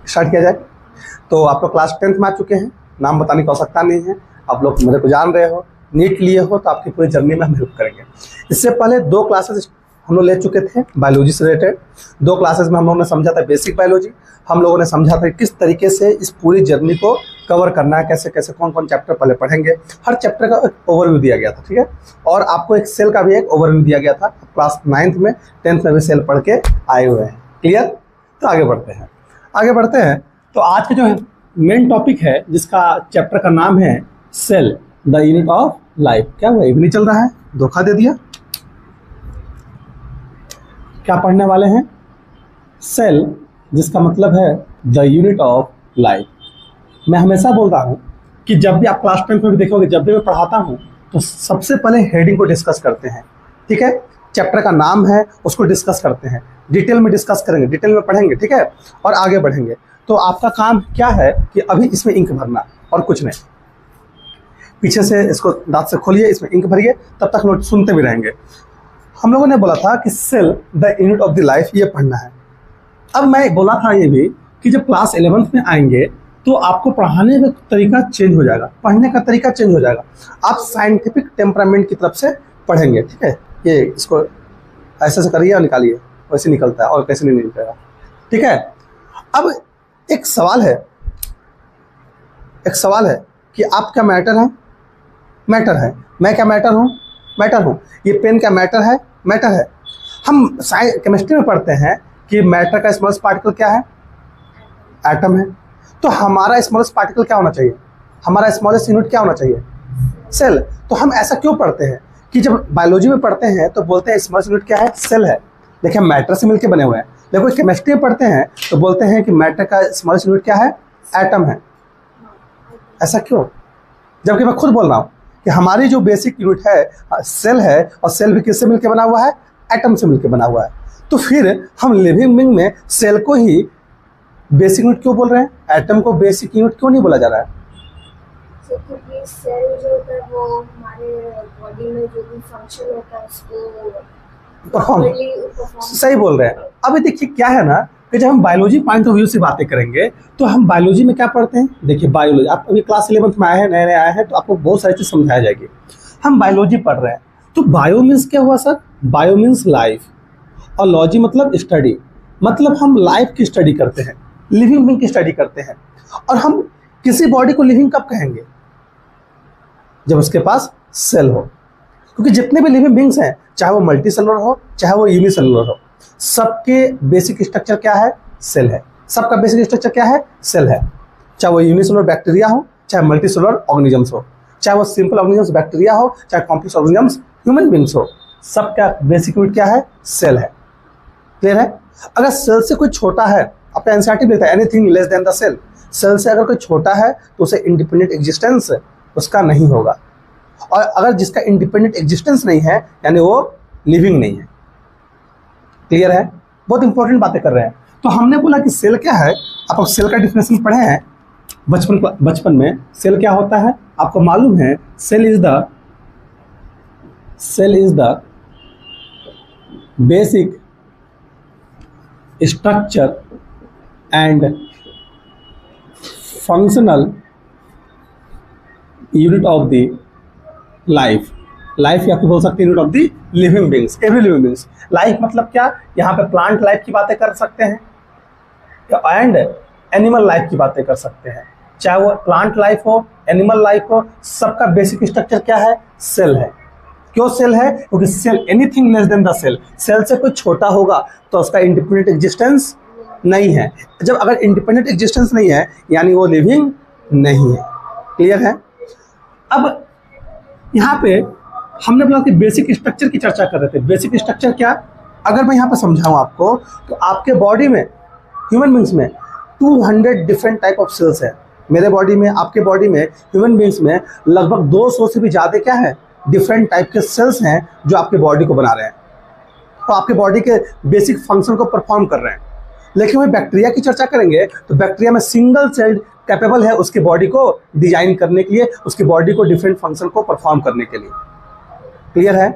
Start किया जाए। तो आप लोग क्लास 10th में आ चुके हैं, नाम बताने की आवश्यकता नहीं है, आप लोग मेरे को जान रहे हो, नीट लिए हो तो आपकी पूरी जर्नी में हम हेल्प करेंगे। इससे पहले 2 क्लासेस हम लोग ले चुके थे बायोलॉजी से रिलेटेड। 2 क्लासेस में हम लोगों ने समझा था बेसिक बायोलॉजी, हम लोगों ने समझा था किस तरीके से इस पूरी जर्नी को कवर करना है, कैसे कैसे कौन कौन चैप्टर पहले पढ़ेंगे, हर चैप्टर का एक ओवरव्यू दिया गया था, ठीक है। और आपको एक सेल का भी एक ओवरव्यू दिया गया था, क्लास 9th में 10th में भी सेल पढ़ के आए हुए हैं, क्लियर। तो आगे बढ़ते हैं। तो आज का जो मेन टॉपिक है जिसका चैप्टर का नाम है cell the unit of life. क्या हुआ, इवनिंग चल रहा है, धोखा दे दिया। क्या पढ़ने वाले हैं, सेल, जिसका मतलब है द यूनिट ऑफ लाइफ। मैं हमेशा बोलता हूँ कि जब भी आप क्लास 10 में भी देखोगे, जब भी मैं पढ़ाता हूँ तो सबसे पहले हेडिंग को डिस्कस करते हैं, ठीक है। चैप्टर का नाम है उसको डिस्कस करते हैं, डिटेल में डिस्कस करेंगे, डिटेल में पढ़ेंगे, ठीक है। और आगे बढ़ेंगे। तो आपका काम क्या है कि अभी इसमें इंक भरना और कुछ नहीं। पीछे से इसको दांत से खोलिए, इसमें इंक भरिए, तब तक नोट सुनते भी रहेंगे। हम लोगों ने बोला था कि cell the unit of the life ये पढ़ना है। अब मैं बोला था ये भी कि जब क्लास 11th में आएंगे तो आपको पढ़ाने का तरीका चेंज हो जाएगा, पढ़ने का तरीका चेंज हो जाएगा। आप साइंटिफिक टेम्परामेंट की तरफ से पढ़ेंगे, ठीक है। ये इसको ऐसे से करिए और निकालिए, वैसे निकलता है और कैसे नहीं निकलेगा, ठीक है। अब एक सवाल है कि आप क्या मैटर है, मैं क्या मैटर हूँ, ये पेन क्या मैटर है। हम केमिस्ट्री में पढ़ते हैं कि मैटर का स्मॉलेस्ट पार्टिकल क्या है, एटम है। तो हमारा स्मॉलेस्ट पार्टिकल क्या होना चाहिए, हमारा स्मॉलेस्ट यूनिट क्या होना चाहिए, सेल। तो हम ऐसा क्यों पढ़ते हैं कि जब बायोलॉजी में पढ़ते हैं तो बोलते हैं स्मॉलेस्ट यूनिट क्या है, सेल है, देखिए मैटर से मिलकर बने हुए हैं। देखो केमिस्ट्री में पढ़ते हैं तो बोलते हैं कि मैटर का स्मॉलेस्ट यूनिट क्या है, एटम है। ऐसा क्यों, जबकि मैं खुद बोल रहा हूँ कि हमारी जो बेसिक यूनिट है सेल है, और सेल भी किससे मिलकर बना हुआ है, एटम से मिलकर बना हुआ है। तो फिर हम लिविंग बीइंग में सेल को ही बेसिक यूनिट क्यों बोल रहे हैं, एटम को बेसिक यूनिट क्यों नहीं बोला जा रहा है। क्योंकि सेल जो होता है वो हमारे बॉडी में जो भी फंक्शन होता है उसको सही बोल रहे हैं। अभी देखिए क्या है ना कि जब हम बायोलॉजी पॉइंट ऑफ व्यू से बातें करेंगे तो हम बायोलॉजी में क्या पढ़ते हैं। देखिए बायोलॉजी, आप अभी क्लास 11th में आए हैं, नए आए हैं, तो आपको बहुत सारी चीज़ समझाया जाएगी। हम बायोलॉजी पढ़ रहे हैं तो बायो मीन्स क्या हुआ सर, बायो मीन्स लाइफ, और लॉजी मतलब स्टडी, मतलब हम लाइफ की स्टडी करते हैं, लिविंग बीइंग की स्टडी करते हैं। और हम किसी बॉडी को लिविंग कब कहेंगे, जब उसके पास सेल हो। क्योंकि जितने भी लिविंग बीइंग्स हैं, चाहे वो मल्टी सेलुलर हो चाहे वो यूनिसेलुलर हो, सबके बेसिक स्ट्रक्चर क्या है, सेल है। सबका बेसिक स्ट्रक्चर क्या है, सेल है। चाहे वो यूनिसेलुलर बैक्टीरिया हो चाहे मल्टी सेलुलर ऑर्गेनिजम्स हो, चाहे वो सिंपल ऑर्गेनिजम्स बैक्टीरिया हो चाहे कॉम्प्लेक्स ऑर्गेनिजम्स ह्यूमन बीइंग्स हो, सबका बेसिक यूनिट क्या है, सेल है। क्लियर है। अगर सेल से कोई छोटा है, अपना एनसीईआरटी में लिखता है anything less than the cell, cell से अगर कोई छोटा है तो उसे इंडिपेंडेंट एग्जिस्टेंस उसका नहीं होगा, और अगर जिसका इंडिपेंडेंट एग्जिस्टेंस नहीं है यानी वो लिविंग नहीं है। क्लियर है, बहुत इंपॉर्टेंट बातें कर रहे हैं। तो हमने बोला कि सेल क्या है, आप सेल का डिफिनेशन पढ़े हैं बचपन में। सेल क्या होता है आपको मालूम है, cell is the basic structure and functional unit of the life या फिर बोल सकते हैं unit of the living beings, every living beings. Life मतलब क्या, यहाँ पे प्लांट लाइफ की बातें कर सकते हैं एंड एनिमल लाइफ की बातें कर सकते हैं। चाहे वो प्लांट लाइफ हो एनिमल लाइफ हो, सबका बेसिक स्ट्रक्चर क्या है, सेल है। क्यों सेल है, क्योंकि cell anything less than the cell, cell से कोई छोटा होगा तो उसका इंडिपेंडेंट एग्जिस्टेंस नहीं है। जब अगर इंडिपेंडेंट एग्जिस्टेंस नहीं है यानी वो लिविंग नहीं है। क्लियर है। अब यहाँ पे हमने बोला कि बेसिक स्ट्रक्चर की चर्चा कर रहे थे। बेसिक स्ट्रक्चर क्या, अगर मैं यहाँ पे समझाऊँ आपको तो आपके बॉडी में, ह्यूमन बींग्स में 200 डिफरेंट टाइप ऑफ सेल्स है। मेरे बॉडी में, आपके बॉडी में, ह्यूमन बींग्स में लगभग 200 से भी ज़्यादा क्या है, डिफरेंट टाइप के सेल्स हैं जो आपके बॉडी को बना रहे हैं, तो आपके बॉडी के बेसिक फंक्शन को परफॉर्म कर रहे हैं। लेकिन वही बैक्टीरिया की चर्चा करेंगे तो बैक्टीरिया में सिंगल सेल्ड कैपेबल है उसके बॉडी को डिजाइन करने के लिए, उसकी बॉडी को डिफरेंट फंक्शन को परफॉर्म करने के लिए। क्लियर है।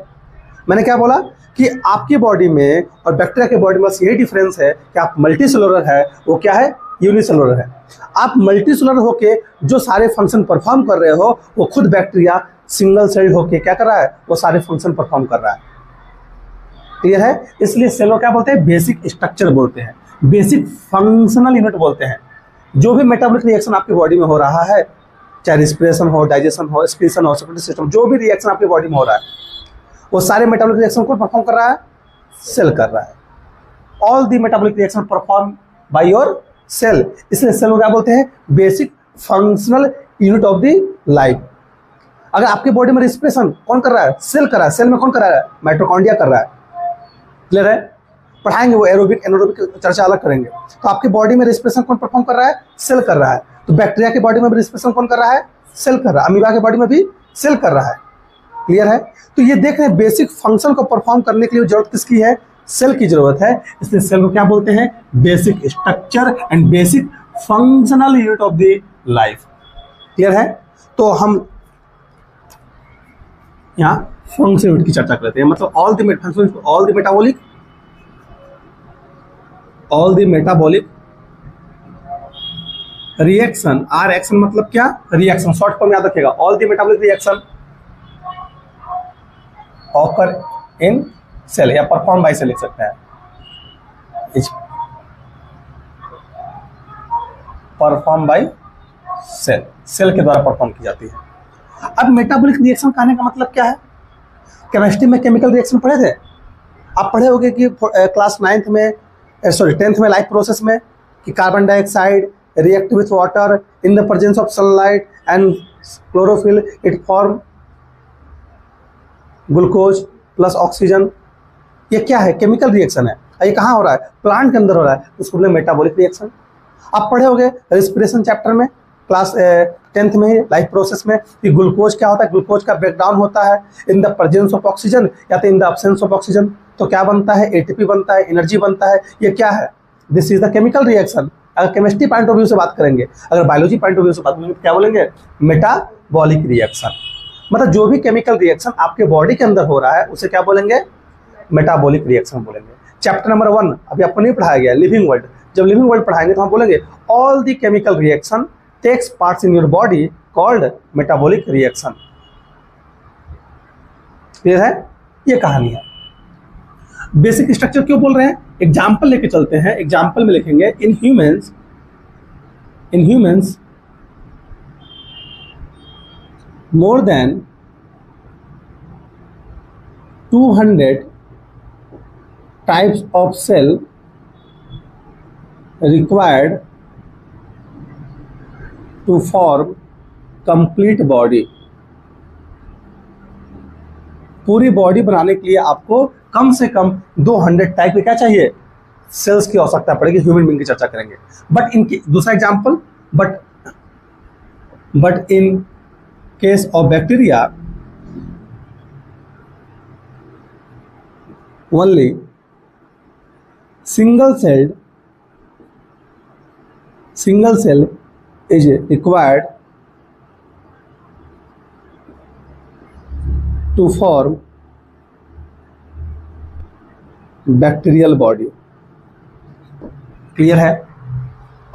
मैंने क्या बोला कि आपकी बॉडी में और बैक्टीरिया के बॉडी में बस यही डिफरेंस है कि आप मल्टी सेलुलर है, वो क्या है, यूनिसेलुलर है। आप मल्टीसेलुलर होके जो सारे फंक्शन परफॉर्म कर रहे हो, वो खुद बैक्टीरिया सिंगल सेल्ड होके क्या कर रहा है, वो सारे फंक्शन परफॉर्म कर रहा है। क्लियर है? इसलिए सेल को क्या बोलते हैं, बेसिक स्ट्रक्चर बोलते हैं, बेसिक फंक्शनल यूनिट बोलते हैं। जो भी मेटाबॉलिक रिएक्शन आपकी बॉडी में हो रहा है, चाहे रिस्पिरेशन हो, डाइजेशन हो, एक्सक्रीशन हो, सर्कुलेटरी सिस्टम, जो भी रिएक्शन आपकी बॉडी में हो रहा है, वो सारे मेटाबॉलिक रिएक्शन को परफॉर्म कर रहा है, सेल कर रहा है। All the metabolic reaction perform by your cell. इसलिए सेल को क्या बोलते हैं, basic functional unit of the life. अगर आपके बॉडी में रिस्पिरेशन कौन कर रहा है, सेल कर रहा है। सेल में कौन कर रहा है, माइटोकॉन्ड्रिया कर रहा है। क्लियर है? पढ़ाएंगे वो एरोबिक एनारोबिक चर्चा अलग करेंगे। तो आपके बॉडी में रिस्पिरेशन कौन परफॉर्म कर रहा है, सेल कर रहा है। तो बैक्टीरिया के बॉडी में भी रिस्पिरेशन कौन कर रहा है, सेल कर रहा है। अमीबा के बॉडी में भी सेल कर रहा है। क्लियर है? तो ये देख रहे हैं, बेसिक फंक्शन को परफॉर्म करने के लिए जरूरत किसकी है, सेल की जरूरत है। इसलिए सेल को क्या बोलते हैं, basic structure and basic functional unit of the life. Clear है? तो हम यहाँ फंक्शन यूनिट की चर्चा करते हैं, मतलब all the metabolic reaction. R action मतलब क्या, रिएक्शन, शॉर्ट फॉर्म याद रखिएगा। All the metabolic reaction occur in cell, या परफॉर्म बाय सेल लिख सकते हैं, परफॉर्म बाय सेल, सेल के द्वारा परफॉर्म की जाती है। अब मेटाबॉलिक रिएक्शन कहने का मतलब क्या है, केमिस्ट्री में केमिकल रिएक्शन पढ़े थे आप, पढ़े होंगे कि क्लास 9th में, सॉरी 10th में लाइफ प्रोसेस में, कि carbon dioxide react with water in the presence of sunlight and chlorophyll, it form glucose plus oxygen. ये क्या है, केमिकल रिएक्शन है। ये कहाँ हो रहा है, प्लांट के अंदर हो रहा है, उसको बोले मेटाबॉलिक रिएक्शन। आप पढ़े होंगे रेस्पिरेशन चैप्टर में, क्लास 10th में लाइफ प्रोसेस में, कि ग्लूकोज क्या होता है, ग्लूकोज का ब्रेकडाउन होता है in the presence of oxygen या तो in the absence of oxygen. तो क्या बनता है, एटीपी बनता है, एनर्जी बनता है। ये क्या है, this is the chemical reaction. अगर केमिस्ट्री पॉइंट ऑफ व्यू से बात करेंगे, अगर बायोलॉजी पॉइंट ऑफ व्यू से बात करेंगे तो क्या बोलेंगे, मेटाबॉलिक रिएक्शन। मतलब जो भी केमिकल रिएक्शन आपके बॉडी के अंदर हो रहा है उसे क्या बोलेंगे, मेटाबॉलिक रिएक्शन बोलेंगे। चैप्टर नंबर 1 अभी आपको नहीं पढ़ाया गया, लिविंग वर्ल्ड। जब लिविंग वर्ल्ड पढ़ाएंगे तो हम बोलेंगे all the chemical reaction takes parts in your body called metabolic reaction. Clear है? ये कहानी है। बेसिक स्ट्रक्चर क्यों बोल रहे हैं, एग्जाम्पल लेके चलते हैं। एग्जाम्पल में लिखेंगे, in humans more than 200 types of cell required to form complete body। पूरी बॉडी बनाने के लिए आपको कम से कम 200 टाइप के क्या चाहिए, सेल्स की आवश्यकता पड़ेगी। ह्यूमन बीइंग की चर्चा करेंगे। बट इनकी दूसरा example, but in case of bacteria only single cell is required to form bacterial body। Clear है?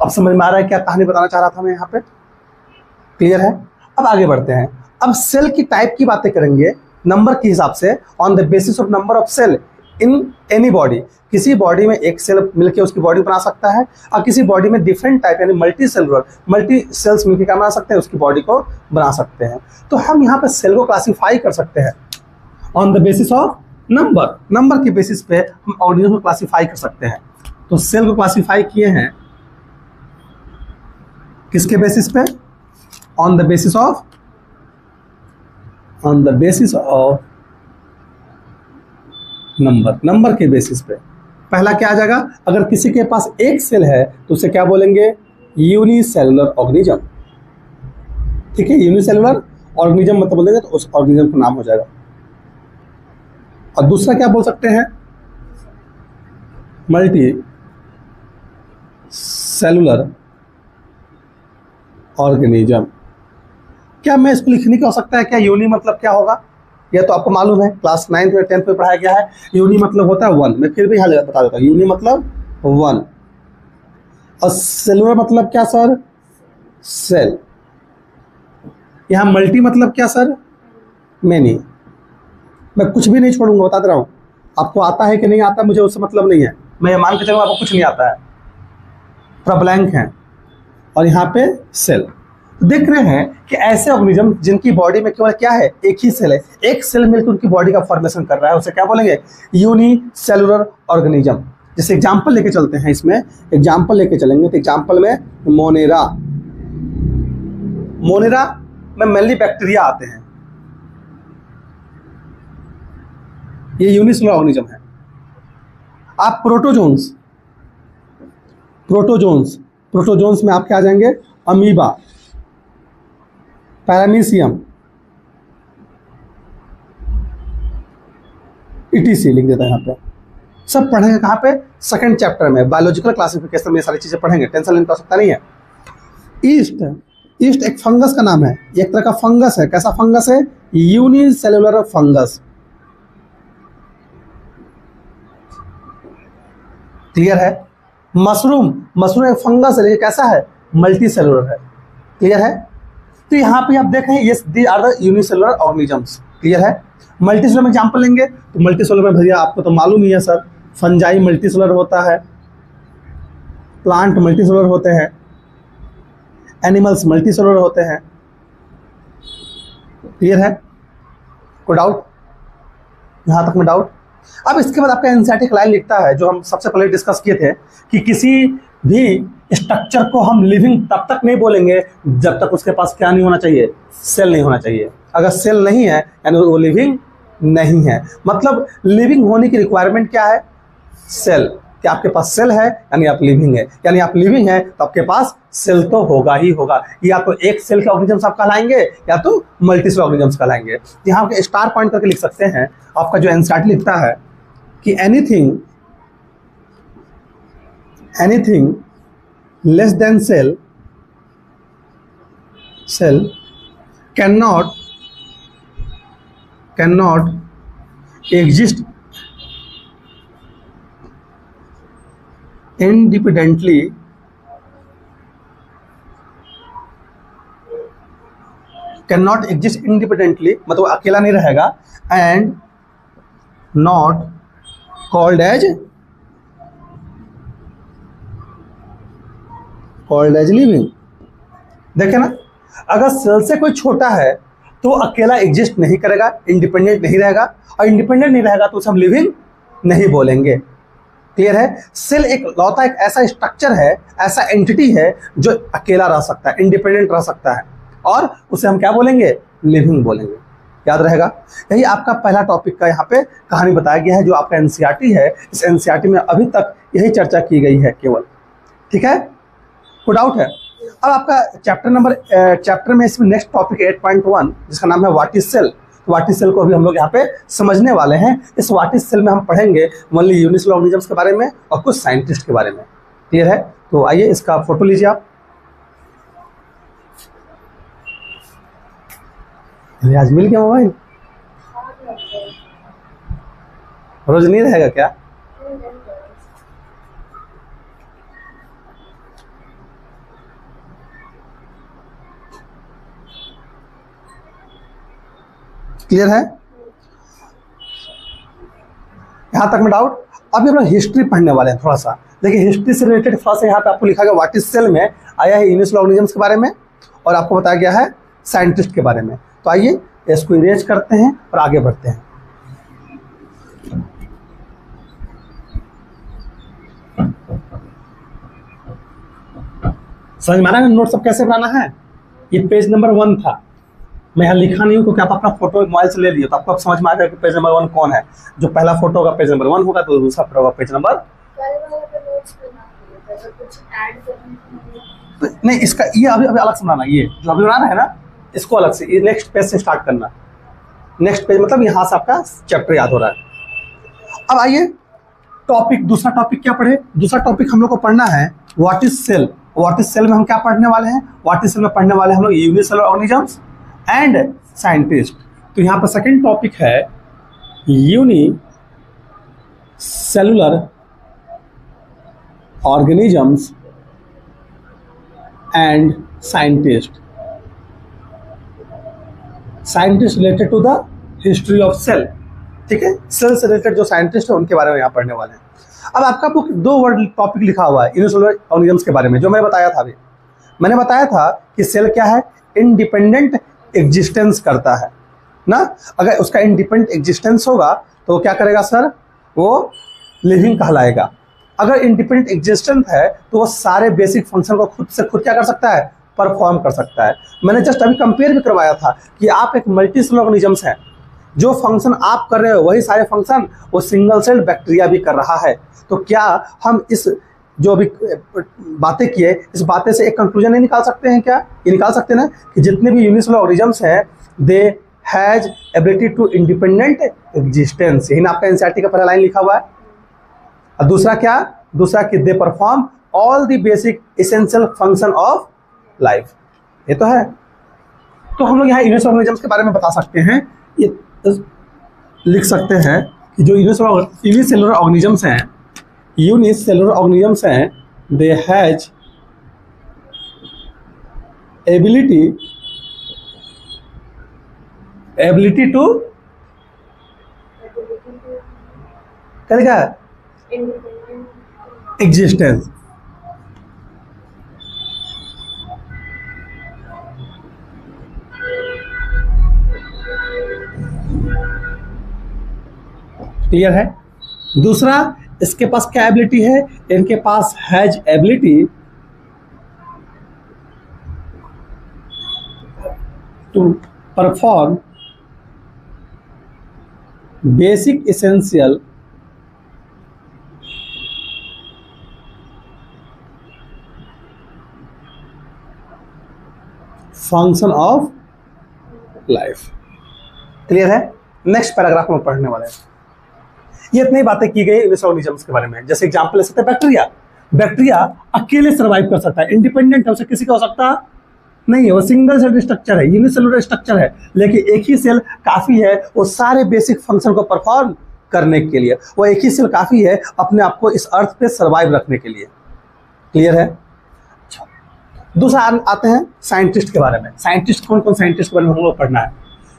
अब समझ में आ रहा है क्या कहानी बताना चाह रहा था मैं यहाँ पे? क्लियर है? अब आगे बढ़ते हैं। अब सेल की टाइप की बातें करेंगे नंबर के हिसाब से, on the basis of number of cell in any body. किसी बॉडी में एक सेल मिलकर उसकी बॉडी बना सकता है, और किसी बॉडी में डिफरेंट टाइप यानी मल्टी सेल्स मिलकर क्या बना सकते हैं, उसकी बॉडी को बना सकते हैं। तो हम यहाँ पे सेल को क्लासीफाई कर सकते हैं on the basis of number के बेसिस पे हम ऑर्गेनिज्म को क्लासीफाई कर सकते हैं। तो सेल को क्लासीफाई किए हैं किसके बेसिस पे, on the basis of number के बेसिस पे। पहला क्या आ जाएगा, अगर किसी के पास एक सेल है तो उसे क्या बोलेंगे, यूनिसेलुलर ऑर्गेनिज्म। ठीक है, यूनिसेलुलर ऑर्गेनिज्म मतलब बोलेंगे तो उस ऑर्गेनिज्म का नाम हो जाएगा। और दूसरा क्या बोल सकते हैं, मल्टी सेलुलर ऑर्गेनिज्म। क्या मैं इसको लिखने की आवश्यकता है क्या, यूनि मतलब क्या होगा, यह तो आपको मालूम है, क्लास 9th में 10th में पढ़ाया गया है। यूनि मतलब होता है 1। मैं फिर भी यहाँ बता देता हूँ, यूनि मतलब 1। और सेलुलर मतलब क्या सर? सेल। यहाँ मल्टी मतलब क्या सर? मैनी। मैं कुछ भी नहीं छोड़ूंगा, बता दे रहा हूँ। आपको आता है कि नहीं आता मुझे उससे मतलब नहीं है, मैं ये मान के चलूँगा आपको कुछ नहीं आता है, पूरा ब्लैंक है। और यहाँ पे सेल। देख रहे हैं कि ऐसे ऑर्गेनिज्म जिनकी बॉडी में केवल क्या है? एक ही सेल है, एक सेल मिलकर उनकी बॉडी का फॉर्मेशन कर रहा है, उसे क्या बोलेंगे? Unicellular organism. जैसे एग्जाम्पल लेके चलते हैं, इसमें एग्जाम्पल लेके चलेंगे तो एग्जाम्पल में मोनेरा। मोनेरा में मेनली बैक्टीरिया आते हैं, ये यूनिसेलुलर ऑर्गेनिज्म है। आप प्रोटोजोन्स, प्रोटोजोन्स, प्रोटोजोन्स में आप क्या आ जाएंगे? अमीबा, पैरामीशियम, ईटीसी लिख देता है यहाँ पे। सब पढ़ेंगे कहाँ पे? सेकंड चैप्टर में, बायोलॉजिकल क्लासिफिकेशन में ये सारी चीजें पढ़ेंगे, टेंशन लेने की आवश्यकता नहीं है। ईस्ट, ईस्ट एक फंगस का नाम है, एक तरह का फंगस है। कैसा फंगस है? Unicellular fungus. क्लियर है? मशरूम, मशरूम एक फंगस है लेकिन कैसा है? मल्टी सेलुलर है। क्लियर है? तो यहाँ पे आप देख रहे हैं, ये they are the unicellular organisms. Clear है? मल्टी सेलुलर में एग्जाम्पल लेंगे तो मल्टी सेलुलर में भैया आपको तो मालूम ही है सर, फंजाई मल्टी सेलुलर होता है, प्लांट मल्टी सेलुलर होते हैं, एनिमल्स मल्टी सेलुलर होते हैं। क्लियर है? कोई डाउट? यहाँ तक में डाउट? अब इसके बाद आपका एनसीईआरटी लाइन लिखता है जो हम सबसे पहले डिस्कस किए थे कि किसी भी स्ट्रक्चर को हम लिविंग तब तक नहीं बोलेंगे जब तक उसके पास क्या नहीं होना चाहिए? सेल नहीं होना चाहिए। अगर सेल नहीं है यानी वो लिविंग नहीं है। मतलब लिविंग होने की रिक्वायरमेंट क्या है? सेल। कि आपके पास सेल है यानी आप लिविंग है, यानी आप लिविंग है तो आपके पास सेल तो होगा ही होगा। या तो एक सेल के ऑर्गेनिजम्स आप कहलाएंगे या तो मल्टी सेल ऑर्गेनिजम्स कहलाएंगे। यहाँ पे स्टार पॉइंट करके लिख सकते हैं, आपका जो एनसीईआरटी लिखता है कि anything less than cell cannot exist independently मतलब अकेला नहीं रहेगा, and not called as living. देखे ना, अगर सेल से कोई छोटा है तो अकेला एग्जिस्ट नहीं करेगा, इंडिपेंडेंट नहीं रहेगा, और इंडिपेंडेंट नहीं रहेगा तो उसे हम लिविंग नहीं बोलेंगे। क्लियर है? सेल एक लौता एक ऐसा स्ट्रक्चर है, ऐसा एंटिटी है जो अकेला रह सकता है, इंडिपेंडेंट रह सकता है, और उसे हम क्या बोलेंगे? लिविंग बोलेंगे। याद रहेगा? यही आपका पहला टॉपिक का यहाँ पे कहानी बताया गया है जो आपका एनसीईआरटी है। इस एनसीईआरटी में अभी तक यही चर्चा की गई है केवल। ठीक है? कोई डाउट है? अब आपका चैप्टर में इसमें नेक्स्ट टॉपिक 8.1 जिसका नाम है what is cell. What is cell को अभी हम लोग यहाँ पे समझने वाले हैं। इस व्हाट इज सेल में हम पढ़ेंगे ओनली यूनिसेलुलर ऑर्गेनिजम्स के बारे में और कुछ साइंटिस्ट के बारे में। क्लियर है? तो आइए इसका फोटो लीजिए आप। आज मिल गया मोबाइल? रोज नहीं रहेगा क्या? क्लियर है? यहां तक में डाउट? अभी हम लोग हिस्ट्री पढ़ने वाले हैं थोड़ा सा। देखिए हिस्ट्री से रिलेटेड थोड़ा सा यहाँ पे आपको लिखा गया व्हाट इज सेल में आया है यूनिसेलुलर ऑर्गेनिजम्स के बारे में, और आपको बताया गया है साइंटिस्ट के बारे में। तो आइए इसको इरेज करते हैं और आगे बढ़ते हैं। समझ में आ रहा है नोट सब कैसे बनाना है? ये पेज नंबर 1 था, मैं यहाँ लिखा नहीं हूँ क्योंकि आप अपना फोटो मोबाइल से ले लिए तो आपको समझ में आ जाएगा कि पेज नंबर 1 कौन है। जो पहला फोटो होगा पेज नंबर 1 होगा, तो दूसरा फोटो होगा पेज नंबर नहीं। इसका ये अभी अलग से बनाना, ये जो अभी बनाना है ना इसको अलग से, ये नेक्स्ट पेज से स्टार्ट करना। नेक्स्ट पेज मतलब यहाँ से आपका चैप्टर याद हो रहा है। अब आइए टॉपिक, दूसरा टॉपिक क्या पढ़े? दूसरा टॉपिक हम लोग को पढ़ना है what is cell. What is cell में हम क्या पढ़ने वाले हैं? व्हाट इज सेल में पढ़ने वाले हैं हम लोग यूनिसेलुलर ऑर्गेनिजम्स एंड साइंटिस्ट। तो यहाँ पर सेकंड टॉपिक है unicellular organisms and scientist, scientist related to the history of cell. ठीक है, सेल से रिलेटेड जो साइंटिस्ट है उनके बारे में यहाँ पढ़ने वाले हैं। अब आपका बुक 2 वर्ड टॉपिक लिखा हुआ है यूनिसेलुलर ऑर्गेनिज्म्स के बारे में, जो मैंने बताया था अभी। मैंने बताया था कि सेल क्या है, इंडिपेंडेंट एग्जिस्टेंस करता है ना। अगर उसका इंडिपेंडेंट एग्जिस्टेंस होगा तो वो क्या करेगा सर, वो लिविंग कहलाएगा। अगर इंडिपेंडेंट एग्जिस्टेंस है तो वो सारे बेसिक फंक्शन को खुद से खुद क्या कर सकता है, परफॉर्म कर सकता है। मैंने जस्ट अभी कंपेयर भी करवाया था कि आप एक मल्टी सेलुलर ऑर्गेनिजम्स हैं, जो फंक्शन आप कर रहे हो वही सारे फंक्शन वो सिंगल सेल बैक्टीरिया भी कर रहा है। तो क्या हम इस जो अभी बातें किए, इस बातें से एक कंक्लूजन नहीं निकाल सकते हैं क्या? ये निकाल सकते हैं ना कि जितने भी यूनिसेलुलर ऑर्गेनिजम्स हैं they has ability to independent existence. यही ना आपका एनसीईआरटी का पहला लाइन लिखा हुआ है। और दूसरा क्या, दूसरा कि they perform all the basic essential function of life. ये तो है। तो हम लोग यहाँ यूनिसेलुलर ऑर्गेनिजम्स के बारे में बता सकते हैं, ये लिख सकते हैं कि जो यूनिसेलुलर ऑर्गेनिजम्स हैं, यूनिसेलुलर ऑर्गेनिजम्स हैं, दे हैज एबिलिटी टू क्या एग्जिस्टेंस। क्लियर है? दूसरा, इसके पास क्या एबिलिटी है, इनके पास has ability to perform basic essential function of life. Clear है? नेक्स्ट पैराग्राफ में पढ़ने वाले हैं। ये इतनी बातें की गई यूनिसेलुलर ऑर्गेनिजम्स के बारे में। जैसे एग्जांपल ले सकते हैं बैक्टीरिया। बैक्टीरिया अकेले सर्वाइव कर सकता है, इंडिपेंडेंट है, उसे किसी का हो सकता नहीं है। वो सिंगल सेल स्ट्रक्चर है, यूनिसेलुलर स्ट्रक्चर है, लेकिन एक ही सेल काफी है वो सारे बेसिक फंक्शन को परफॉर्म करने के लिए। वो एक ही सेल काफी है अपने आप को इस अर्थ पे सर्वाइव रखने के लिए। क्लियर है? अच्छा, दूसरा आते हैं साइंटिस्ट के बारे में। साइंटिस्ट कौन कौन साइंटिस्ट के बारे में हम लोग पढ़ना है।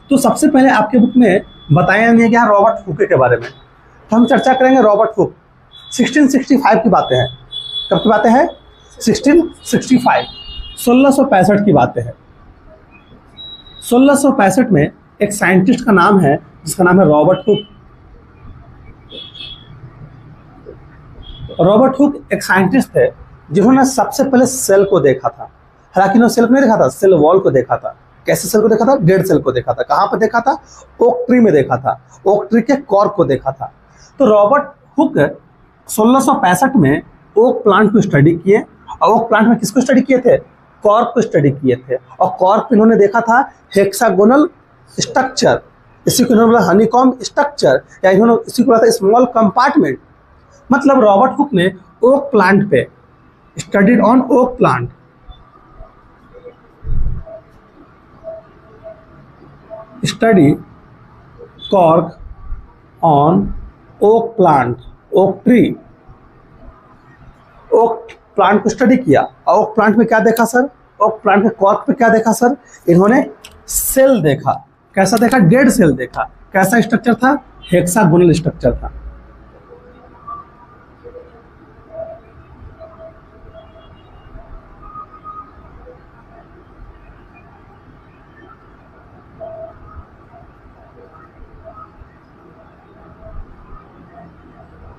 तो सबसे पहले आपके बुक में बताया नहीं गया रॉबर्ट हुक के बारे में, तो हम चर्चा करेंगे रॉबर्ट हुक। 1665 की बातें हैं। कब की बातें हैं? 1665, 1665 की बातें हैं। 1665 में एक साइंटिस्ट का नाम है जिसका नाम है रॉबर्ट हुक। रॉबर्ट हुक एक साइंटिस्ट थे जिन्होंने सबसे पहले सेल को देखा था। हालांकि उन्होंने सेल को नहीं देखा था, सेल वॉल को देखा था। कैसे सेल को देखा था? डेड सेल को देखा था। कहाँ पर देखा था? ओक ट्री में देखा था, ओक ट्री के कॉर्क को देखा था। तो रॉबर्ट हुक 1665 में ओक प्लांट को स्टडी किए। और ओक प्लांट में किसको स्टडी किए थे? कॉर्क को स्टडी किए थे। और कॉर्क पे इन्होंने देखा था हेक्सागोनल स्ट्रक्चर, इसी को इन्होंने बोला हनीकॉम्ब स्ट्रक्चर, या इन्होंने इसी को बोला था स्मॉल कंपार्टमेंट। मतलब रॉबर्ट हुक ने ओक प्लांट पे studied on oak plant, study cork on oak plant, oak tree. Oak plant को स्टडी किया। और ओक प्लांट में क्या देखा सर? ओक प्लांट के कॉर्क पे क्या देखा सर? इन्होंने सेल देखा। कैसा देखा? डेड सेल देखा। कैसा स्ट्रक्चर था? हेक्सागोनल स्ट्रक्चर था।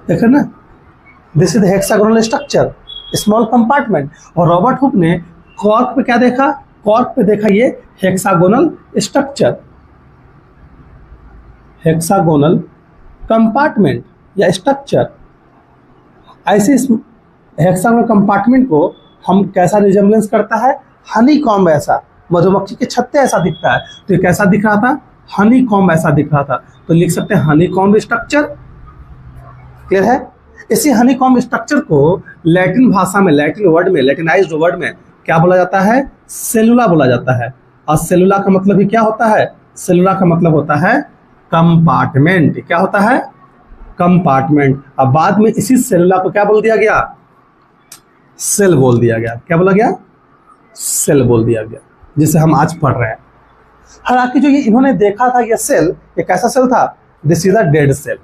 देखा ना, this is hexagonal structure, small compartment. और रॉबर्ट हुक ने कॉर्क पे क्या देखा? कॉर्क पे देखा ये हेक्सागोनल स्ट्रक्चर, हेक्सागोनल कंपार्टमेंट या स्ट्रक्चर। ऐसे हेक्सागोनल कंपार्टमेंट को हम कैसा रिजेम्बलेंस करता है? हनीकॉम्ब ऐसा, मधुमक्खी के छत्ते ऐसा दिखता है। तो ये कैसा दिख रहा था? हनीकॉम्ब ऐसा दिख रहा था। तो लिख सकते हैं हनीकॉम्ब स्ट्रक्चर। क्लियर है? इसी हनीकॉम्ब स्ट्रक्चर को लैटिन भाषा में, लैटिन वर्ड में, लैटिनाइज्ड वर्ड में क्या बोला जाता है? सेलुला बोला जाता है। और सेलुला का मतलब ही क्या होता है? सेलुला का मतलब होता है कंपार्टमेंट। क्या होता है? कंपार्टमेंट। अब बाद में इसी सेलुला को क्या बोल दिया गया? सेल बोल दिया गया। क्या बोला गया? सेल बोल दिया गया, जिसे हम आज पढ़ रहे हैं। हालांकि जो ये इन्होंने देखा था, ये सेल, ये कैसा सेल था? This is a dead cell,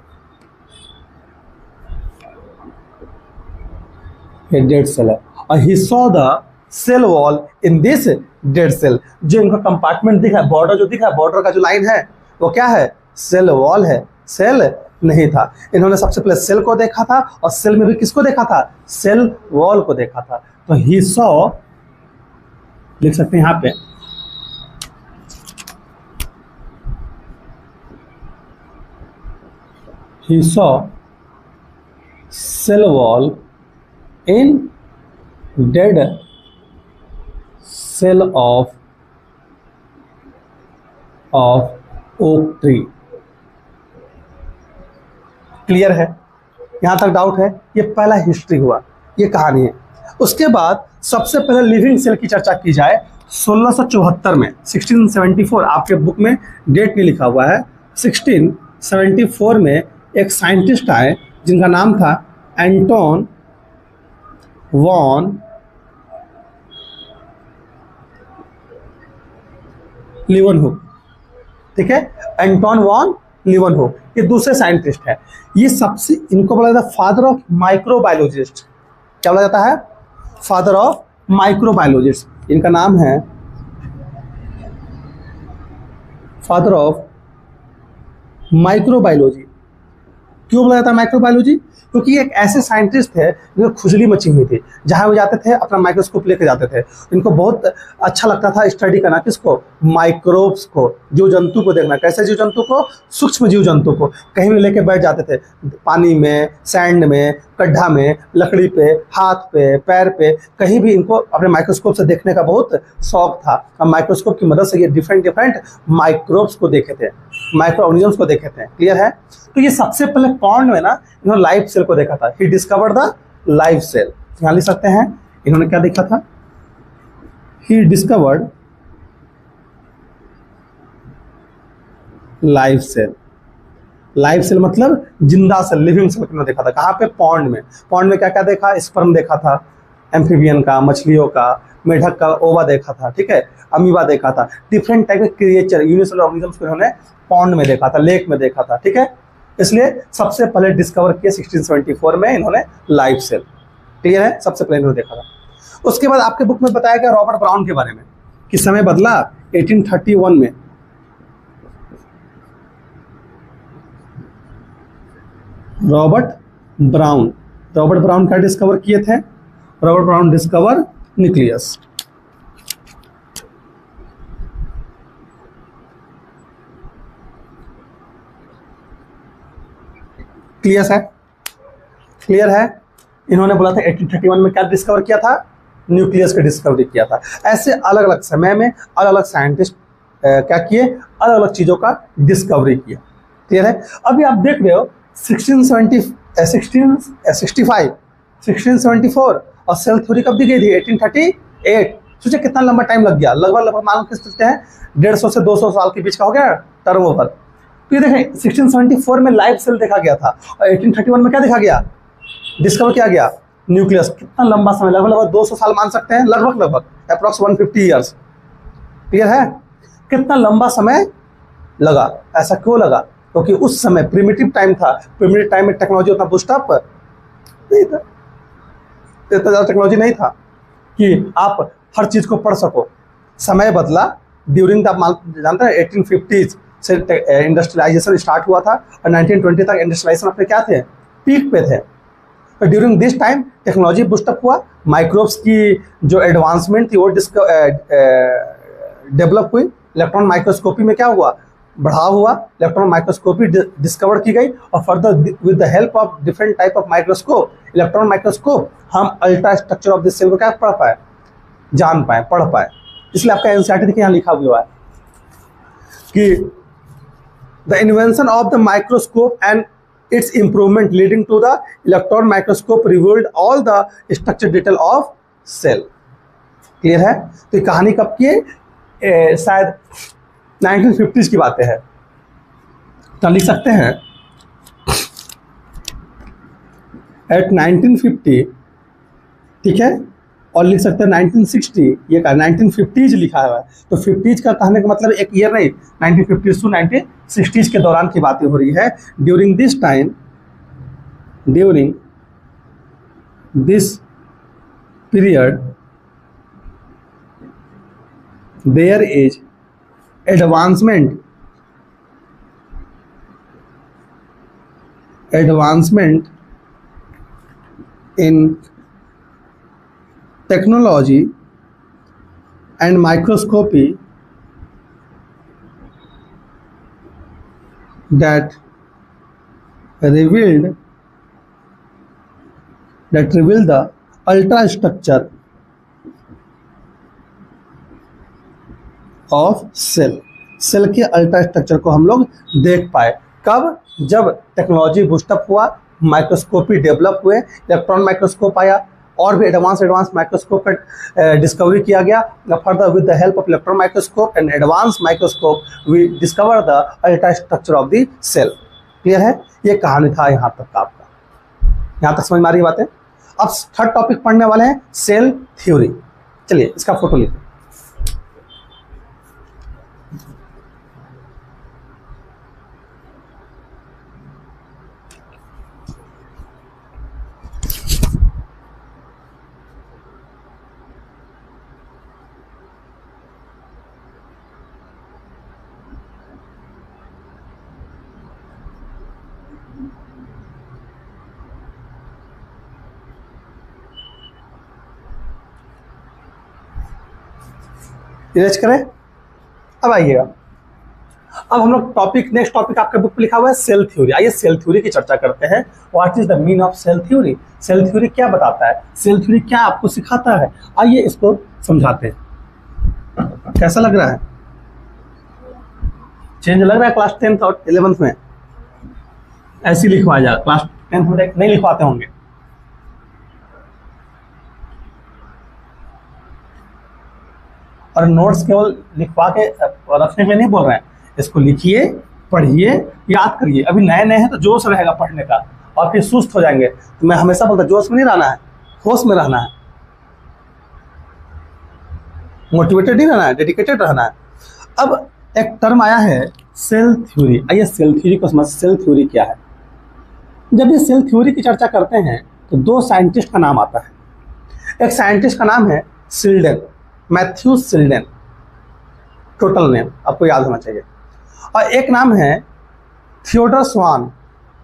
ये डेड सेल है। और he saw the cell wall in this dead cell. जो इनका कंपार्टमेंट दिखा है, बॉर्डर जो दिखा है, बॉर्डर का जो लाइन है वो क्या है? सेल वॉल है, सेल नहीं था। इन्होंने सबसे पहले सेल को देखा था, और सेल में भी किसको देखा था? सेल वॉल को देखा था। तो ही सॉ, लिख सकते हैं यहां पे, he saw cell wall in dead cell of oak tree। Clear है? यहां तक डाउट है? ये पहला हिस्ट्री हुआ, ये कहानी है। उसके बाद सबसे पहले लिविंग सेल की चर्चा की जाए 1674 में, 1674, आपके बुक में डेट नहीं लिखा हुआ है। 1674 में एक साइंटिस्ट आए जिनका नाम था एंटोन वॉन लीवनहुक। ठीक है, एंटोन वॉन लीवनहुक, ये दूसरे साइंटिस्ट है। ये सबसे, इनको बोला जाता है फादर ऑफ माइक्रोबायोलॉजिस्ट। क्या बोला जाता है? Father of microbiologist. इनका नाम है फादर ऑफ माइक्रोबायोलॉजी। क्यों बोला जाता है माइक्रोबायोलॉजी? क्योंकि एक ऐसे साइंटिस्ट थे जिनको खुजली मची हुई थी, जहाँ वो जाते थे अपना माइक्रोस्कोप लेके जाते थे। इनको बहुत अच्छा लगता था स्टडी करना, किसको? माइक्रोब्स को, जीव जंतु को देखना। कैसे जीव जंतु को? सूक्ष्म जीव जंतु को। कहीं भी लेके बैठ जाते थे, पानी में, सैंड में, गड्ढा में, लकड़ी पे, हाथ पे, पैर पे, कहीं भी इनको अपने माइक्रोस्कोप से देखने का बहुत शौक था। और माइक्रोस्कोप की मदद से ये डिफरेंट डिफरेंट माइक्रोब्स को देखे थे, माइक्रो ऑर्गेनिजम्स को देखे थे। क्लियर है? तो ये सबसे पहले पॉन्ड में ना इन्होंने लाइव सेल को देखा था। He discovered the live cell. यहाँ लिख सकते हैं इन्होंने क्या देखा था? He discovered live cell. Live cell मतलब जिंदा सेल, लिविंग सेल इन्होंने देखा था। कहाँ पे? पॉन्ड में। पॉन्ड में क्या क्या देखा? स्पर्म देखा था, एम्फीबियन का, मछलियों का, मेढक का ओवा देखा था। ठीक है, अमीबा देखा था। डिफरेंट टाइप के क्रिएचर, यूनिसेलुलर ऑर्गेनिजम्स को इन्होंने पॉन्ड में देखा था, लेक में देखा था। ठीक है, इसलिए सबसे पहले डिस्कवर किया 1674 में इन्होंने लाइव सेल। क्लियर है? सबसे पहले इन्होंने देखा था। उसके बाद आपके बुक में बताया गया रॉबर्ट ब्राउन के बारे में कि समय बदला 1831 में। रॉबर्ट ब्राउन क्या डिस्कवर किए थे? Robert brown discover nucleus. Clear है? इन्होंने बोला था 1831 में क्या डिस्कवर किया था? न्यूक्लियस का डिस्कवरी किया था। ऐसे अलग अलग समय में अलग अलग साइंटिस्ट क्या किए? अलग अलग चीजों का डिस्कवरी किया। क्लियर है? अभी आप देख रहे हो 1674 और सेल थ्योरी कब दी गई थी? 1838। सोचिए कितना लंबा टाइम लग गया। लगभग मान के सकते हैं 150 से 200 साल के बीच का हो गया टर्म ओवर। तो ये देखें 1674 में लाइव सेल देखा गया था, और 1831 में क्या देखा गया? डिस्कवर किया गया न्यूक्लियस। कितना लंबा समय, लगभग 200 साल मान सकते हैं, लगभग अप्रॉक्स 150 ईयर्स। क्लियर है? कितना लंबा समय लगा। ऐसा क्यों लगा? क्योंकि उस समय प्रिमिटिव टाइम था। प्रिमिटिव टाइम में टेक्नोलॉजी उतना बूस्टअप नहीं था, इतना ज़्यादा टेक्नोलॉजी नहीं था कि आप हर चीज़ को पढ़ सको। समय बदला ड्यूरिंग द, जानते हैं 1850s से इंडस्ट्रियलाइजेशन स्टार्ट हुआ था, और 1920 तक इंडस्ट्रियलाइजेशन अपने क्या थे? पीक पे थे। तो during this time technology boost up हुआ, माइक्रोब्स की जो एडवांसमेंट थी वो डेवलप हुई। इलेक्ट्रॉन माइक्रोस्कोपी में क्या हुआ? बढ़ाव हुआ। इलेक्ट्रॉन माइक्रोस्कोपी डिस्कवर की गई, और further with the help of different type of microscope, electron microscope, हम ultra structure of this cell को क्या पढ़ पाए? जान पाए, पढ़ पाए। इसलिए आपका एनसीईआरटी देखिए यहाँ लिखा हुआ है कि the invention of the microscope and its improvement leading to the electron microscope revealed all the structure detail of cell। Clear है? तो ये कहानी कब की है? शायद 1950s की बातें हैं। तो लिख सकते हैं एट 1950, ठीक है, और लिख सकते हैं 1960, ये कहा 1950s लिखा हुआ है, तो 50s का कहने का मतलब एक ईयर नहीं, 1950s टू 1960s के दौरान की बातें हो रही है। During this time, during this period there is advancement in technology and microscopy that revealed the ultrastructure of cell. Cell के अल्ट्रा स्ट्रक्चर को हम लोग देख पाए। कब? जब टेक्नोलॉजी बूस्टअप हुआ, माइक्रोस्कोपी डेवलप हुए, इलेक्ट्रॉन माइक्रोस्कोप आया, और भी एडवांस माइक्रोस्कोप का डिस्कवरी किया गया। Further with the help of electron microscope and advance microscope we discover the ultra structure of the cell. Clear है? ये कहानी था यहाँ तक का आपका। यहाँ तक समझ में आ रही बातें? अब थर्ड टॉपिक पढ़ने वाले हैं सेल थ्योरी। चलिए इसका फोटो लिखिए। इरेज करें। अब आइएगा, अब हम लोग नेक्स्ट टॉपिक आपके बुक पे लिखा हुआ है सेल थ्योरी। आइए सेल थ्योरी की चर्चा करते हैं। What is the mean of cell theory? Cell theory क्या बताता है? सेल थ्योरी क्या आपको सिखाता है? आइए इसको समझाते हैं। कैसा लग रहा है? चेंज लग रहा है क्लास 10th और 11th में? ऐसी लिखवाया जाए, क्लास 10th में नहीं लिखवाते होंगे। और नोट्स केवल लिखवा के रखने के लिए नहीं बोल रहे हैं, इसको लिखिए, पढ़िए, याद करिए। अभी नए नए हैं तो जोश रहेगा पढ़ने का, और फिर सुस्त हो जाएंगे। तो मैं हमेशा बोलता जोश में नहीं रहना है, होश में रहना है, मोटिवेटेड नहीं रहना है, डेडिकेटेड रहना है। अब एक टर्म आया है सेल थ्योरी। आइए सेल थ्योरी को समझ। सेल थ्योरी क्या है? जब ये सेल थ्योरी की चर्चा करते हैं तो दो साइंटिस्ट का नाम आता है। एक साइंटिस्ट का नाम है सिल्डन, मैथ्यू सिल्डन, टोटल नेम आपको याद होना चाहिए। और एक नाम है थियोडर स्वान।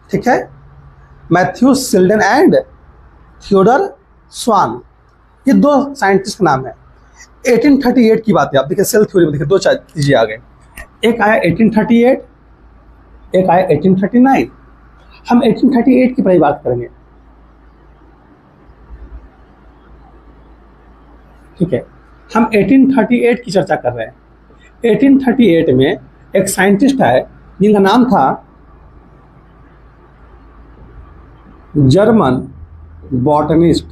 ठीक है, मैथ्यू सिल्डन एंड थियोडर स्वान, ये दो साइंटिस्ट का नाम है। 1838 की बात है। आप देखिए सेल थ्योरी में देखिए दो चीजें आ गए, एक आया 1838, एक आया 1839। हम 1838 की पहली बात करेंगे। ठीक है, हम 1838 की चर्चा कर रहे हैं। 1838 में एक साइंटिस्ट है जिनका नाम था जर्मन बॉटनिस्ट,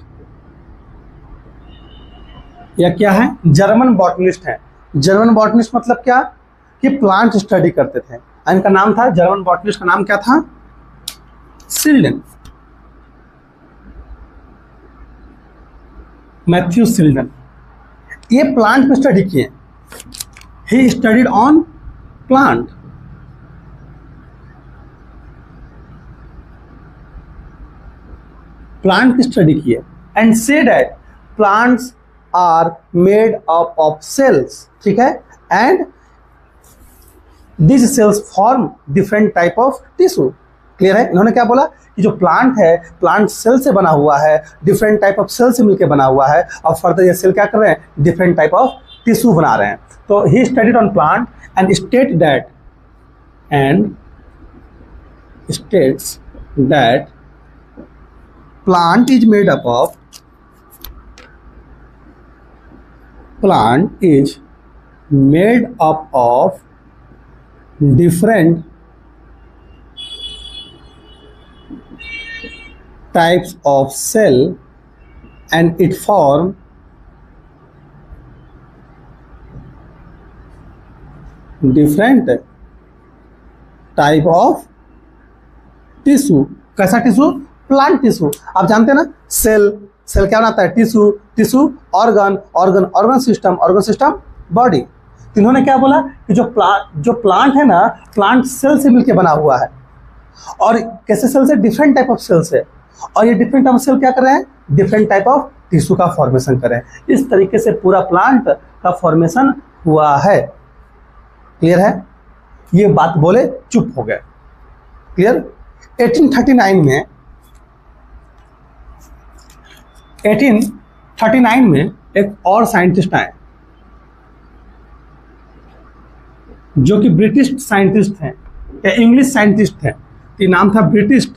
या क्या है? जर्मन बॉटनिस्ट है। जर्मन बॉटनिस्ट मतलब क्या? कि प्लांट स्टडी करते थे। इनका नाम था, जर्मन बॉटनिस्ट का नाम क्या था? Schleiden, Matthew Schleiden. ये प्लांट में स्टडी किए। He studied on plant. Plant की स्टडी किए and say that plants are made up of cells. ठीक है, and this cells form different type of tissue. Clear है? इन्होंने क्या बोला कि जो प्लांट है, प्लांट सेल से बना हुआ है, डिफरेंट टाइप ऑफ सेल से मिलकर बना हुआ है, और फर्दर ये सेल क्या कर रहे हैं? डिफरेंट टाइप ऑफ टिश्यू बना रहे हैं। तो ही studied on plant and states that plant is made up of different types of cell and it form different type of tissue। कैसा टिश्यू? Plant tissue. आप जानते हैं ना, सेल, सेल क्या बनाता है? Tissue, tissue organ, organ organ system, organ system body. तो इन्होंने क्या बोला कि जो प्लांट है ना, प्लांट सेल से मिलकर बना हुआ है। और कैसे सेल से? डिफरेंट टाइप ऑफ सेल्स है। और ये डिफरेंट टाइप ऑफ सेल क्या कर रहे हैं? डिफरेंट टाइप ऑफ टिश्यू का फॉर्मेशन कर रहे हैं। इस तरीके से पूरा प्लांट का फॉर्मेशन हुआ है। क्लियर है? ये बात बोले चुप हो गए। क्लियर? 1839 में एक और साइंटिस्ट आए जो कि ब्रिटिश साइंटिस्ट हैं या इंग्लिश साइंटिस्ट हैं। ये नाम था ब्रिटिश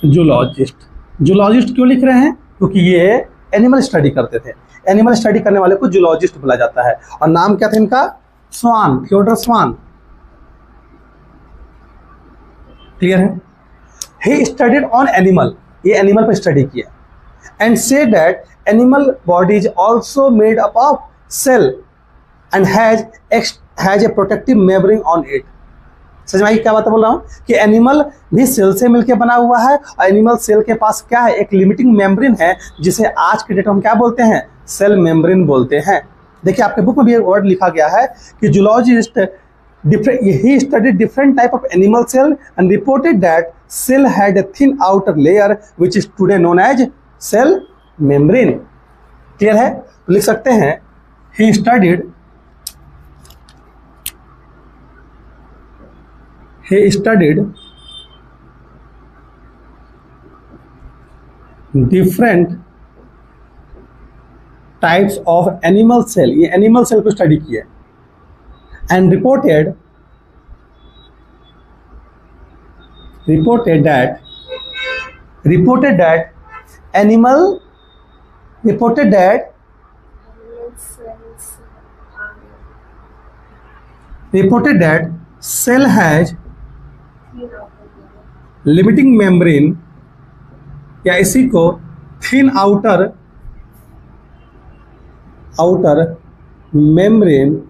जूलॉजिस्ट। जूलॉजिस्ट क्यों लिख रहे हैं? क्योंकि ये एनिमल स्टडी करते थे। एनिमल स्टडी करने वाले को जूलॉजिस्ट बोला जाता है। और नाम क्या था इनका? स्वान, थियोडर स्वान। क्लियर है? ही स्टडीड ऑन एनिमल, ये एनिमल पर स्टडी किया। And say that animal body is also made up of cell and has a protective membrane on it. समझ में आई क्या बात बोल रहा हूँ? कि एनिमल भी सेल से मिलकर बना हुआ है और एनिमल सेल के पास क्या है? एक लिमिटिंग मेम्ब्रेन है, जिसे आज के डेट में हम क्या बोलते हैं? सेल मेम्ब्रेन बोलते हैं। देखिए आपके बुक में भी एक वर्ड लिखा गया है कि zoologist he studied different type of animal cell and reported that cell had a thin outer layer which is today known as cell membrane। Clear है? तो लिख सकते हैं he studied different types of animal cell, ये animal cell को study किया and reported that cell has limiting membrane या इसी को thin outer membrane